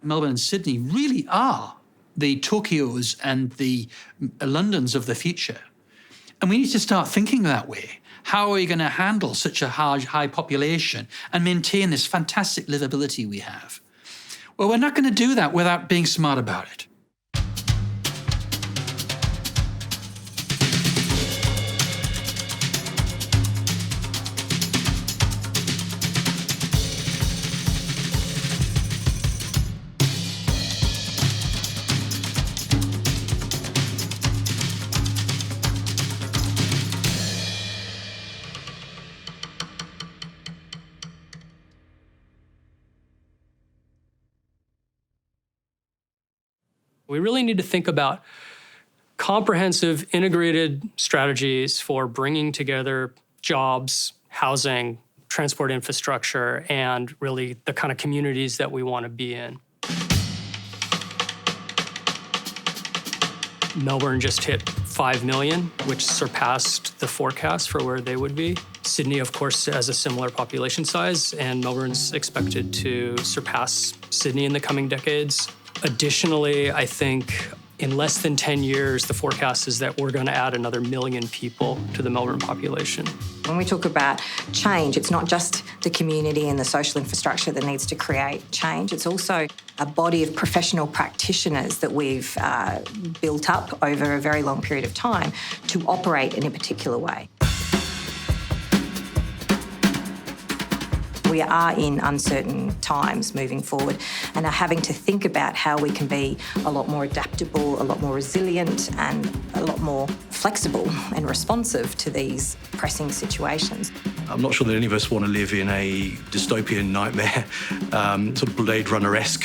Melbourne and Sydney really are the Tokyos and the Londons of the future. And we need to start thinking that way. How are we going to handle such a high population and maintain this fantastic livability we have? Well, we're not going to do that without being smart about it. We really need to think about comprehensive, integrated strategies for bringing together jobs, housing, transport infrastructure, and really the kind of communities that we want to be in. Melbourne just hit 5 million, which surpassed the forecast for where they would be. Sydney, of course, has a similar population size, and Melbourne's expected to surpass Sydney in the coming decades. Additionally, I think in less than 10 years, the forecast is that we're going to add another 1 million people to the Melbourne population. When we talk about change, it's not just the community and the social infrastructure that needs to create change. It's also a body of professional practitioners that we've built up over a very long period of time to operate in a particular way. We are in uncertain times moving forward and are having to think about how we can be a lot more adaptable, a lot more resilient and a lot more flexible and responsive to these pressing situations. I'm not sure that any of us want to live in a dystopian nightmare, sort of Blade Runner-esque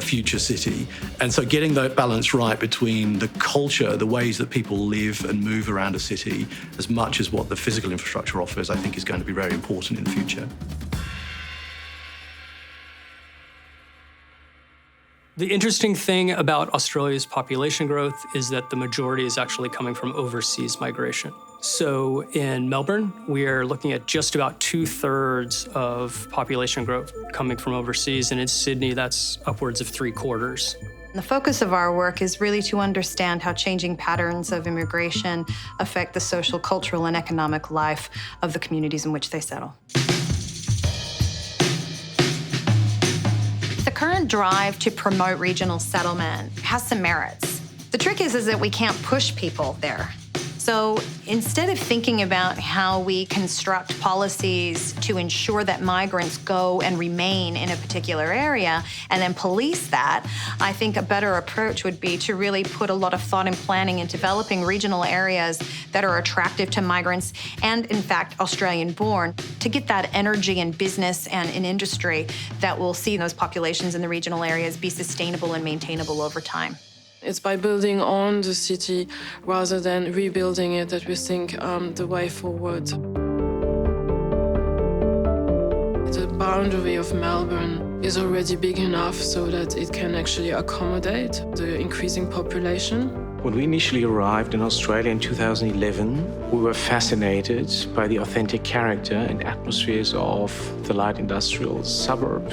future city. And so getting that balance right between the culture, the ways that people live and move around a city, as much as what the physical infrastructure offers, I think is going to be very important in the future. The interesting thing about Australia's population growth is that the majority is actually coming from overseas migration. So in Melbourne, we are looking at just about 2/3 of population growth coming from overseas, and in Sydney, that's upwards of 3/4. The focus of our work is really to understand how changing patterns of immigration affect the social, cultural, and economic life of the communities in which they settle. The current drive to promote regional settlement has some merits. The trick is that we can't push people there. So instead of thinking about how we construct policies to ensure that migrants go and remain in a particular area and then police that, I think a better approach would be to really put a lot of thought and planning in developing regional areas that are attractive to migrants and, in fact, Australian-born, to get that energy in business and in industry that will see those populations in the regional areas be sustainable and maintainable over time. It's by building on the city rather than rebuilding it that we think the way forward. The boundary of Melbourne is already big enough so that it can actually accommodate the increasing population. When we initially arrived in Australia in 2011, we were fascinated by the authentic character and atmospheres of the light industrial suburb.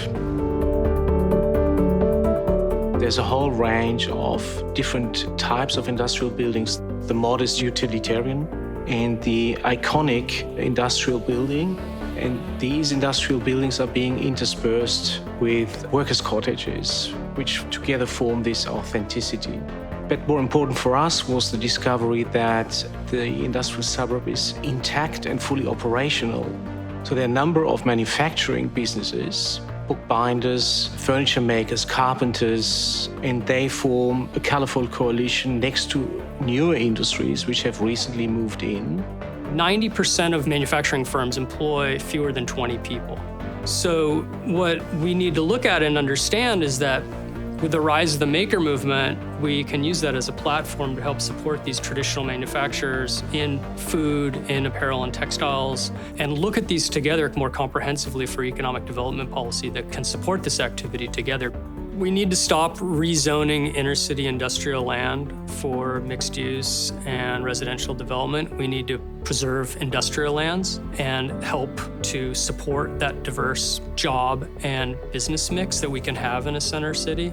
There's a whole range of different types of industrial buildings. The modest utilitarian and the iconic industrial building. And these industrial buildings are being interspersed with workers' cottages, which together form this authenticity. But more important for us was the discovery that the industrial suburb is intact and fully operational. So there are a number of manufacturing businesses, bookbinders, furniture makers, carpenters, and they form a colourful coalition next to newer industries which have recently moved in. 90% of manufacturing firms employ fewer than 20 people. So what we need to look at and understand is that with the rise of the maker movement, we can use that as a platform to help support these traditional manufacturers in food, in apparel and textiles, and look at these together more comprehensively for economic development policy that can support this activity together. We need to stop rezoning inner-city industrial land for mixed use and residential development. We need to preserve industrial lands and help to support that diverse job and business mix that we can have in a center city.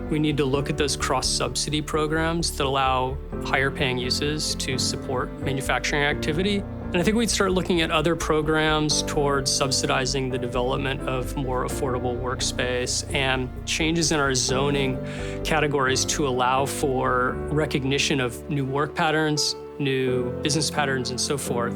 We need to look at those cross-subsidy programs that allow higher-paying uses to support manufacturing activity. And I think we'd start looking at other programs towards subsidizing the development of more affordable workspace and changes in our zoning categories to allow for recognition of new work patterns, new business patterns, and so forth.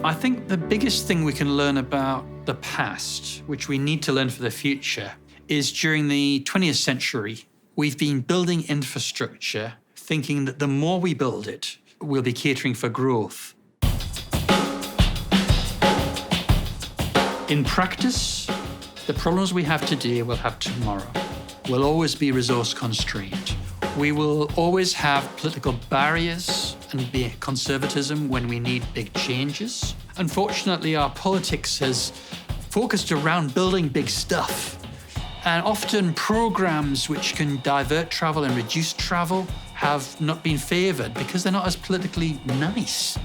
I think the biggest thing we can learn about the past, which we need to learn for the future, is during the 20th century, we've been building infrastructure thinking that the more we build it, we'll be catering for growth. In practice, the problems we have today will have tomorrow. We'll always be resource constrained. We will always have political barriers and be conservatism when we need big changes. Unfortunately, our politics has focused around building big stuff. And often programs which can divert travel and reduce travel have not been favoured because they're not as politically nice.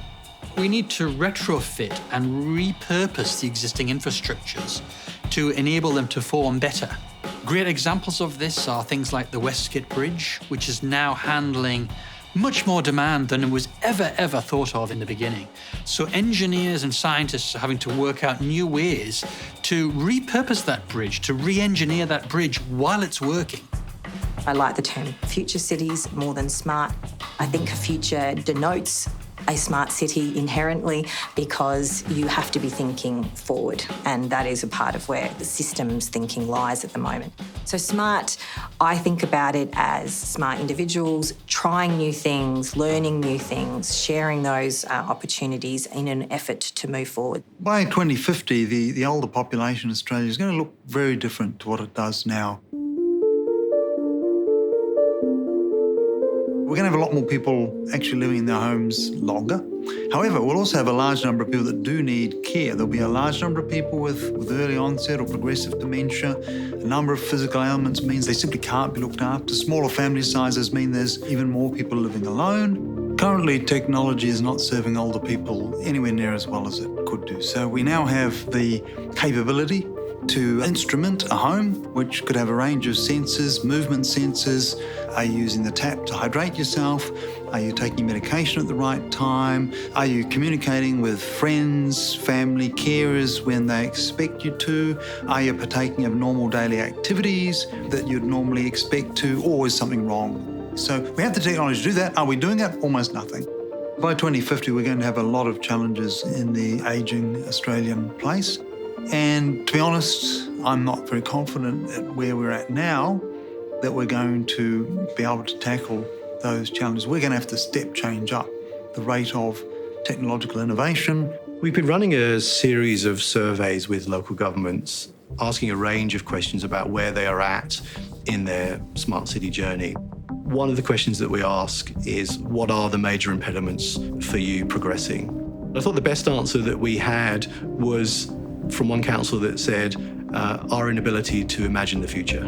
We need to retrofit and repurpose the existing infrastructures to enable them to perform better. Great examples of this are things like the Westgate Bridge, which is now handling much more demand than it was ever thought of in the beginning. So engineers and scientists are having to work out new ways to repurpose that bridge, to re-engineer that bridge while it's working. I like the term future cities more than smart. I think a future denotes a smart city inherently because you have to be thinking forward, and that is a part of where the systems thinking lies at the moment. So smart, I think about it as smart individuals trying new things, learning new things, sharing those opportunities in an effort to move forward. By 2050, the older population in Australia is going to look very different to what it does now. We're going to have a lot more people actually living in their homes longer. However, we'll also have a large number of people that do need care. There'll be a large number of people with early onset or progressive dementia. A number of physical ailments means they simply can't be looked after. Smaller family sizes mean there's even more people living alone. Currently, technology is not serving older people anywhere near as well as it could do. So we now have the capability to instrument a home, which could have a range of sensors, movement sensors. Are you using the tap to hydrate yourself? Are you taking medication at the right time? Are you communicating with friends, family, carers when they expect you to? Are you partaking of normal daily activities that you'd normally expect to, or is something wrong? So we have the technology to do that. Are we doing it? Almost nothing. By 2050, we're going to have a lot of challenges in the ageing Australian place. And to be honest, I'm not very confident at where we're at now that we're going to be able to tackle those challenges. We're going to have to step change up the rate of technological innovation. We've been running a series of surveys with local governments, asking a range of questions about where they are at in their smart city journey. One of the questions that we ask is, what are the major impediments for you progressing? I thought the best answer that we had was from one council that said, our inability to imagine the future.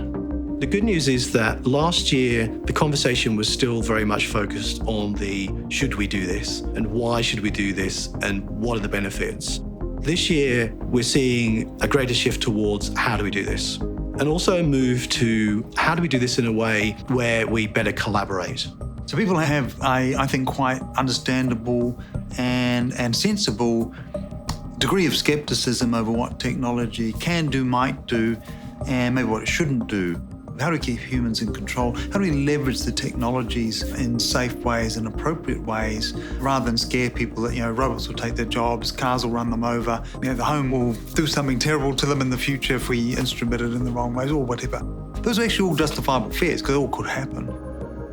The good news is that last year, the conversation was still very much focused on the should we do this, and why should we do this, and what are the benefits. This year, we're seeing a greater shift towards how do we do this, and also a move to how do we do this in a way where we better collaborate. So people have I think, quite understandable and sensible degree of skepticism over what technology can do, might do, and maybe what it shouldn't do. How do we keep humans in control? How do we leverage the technologies in safe ways and appropriate ways rather than scare people that, robots will take their jobs, cars will run them over, the home will do something terrible to them in the future if we instrument it in the wrong ways or whatever. Those are actually all justifiable fears because it all could happen.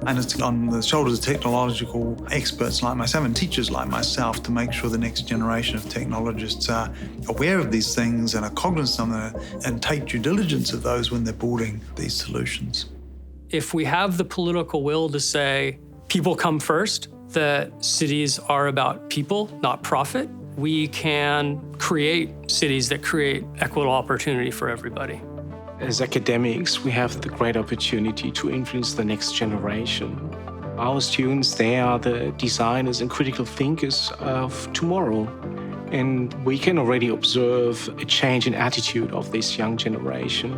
And it's on the shoulders of technological experts like myself and teachers like myself to make sure the next generation of technologists are aware of these things and are cognizant of them and take due diligence of those when they're building these solutions. If we have the political will to say people come first, that cities are about people, not profit, we can create cities that create equitable opportunity for everybody. As academics, we have the great opportunity to influence the next generation. Our students, they are the designers and critical thinkers of tomorrow. And we can already observe a change in attitude of this young generation.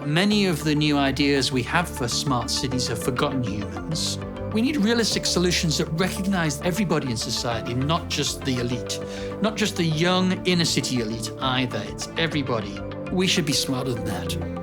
Many of the new ideas we have for smart cities are forgotten humans. We need realistic solutions that recognize everybody in society, not just the elite, not just the young inner city elite either. It's everybody. We should be smarter than that.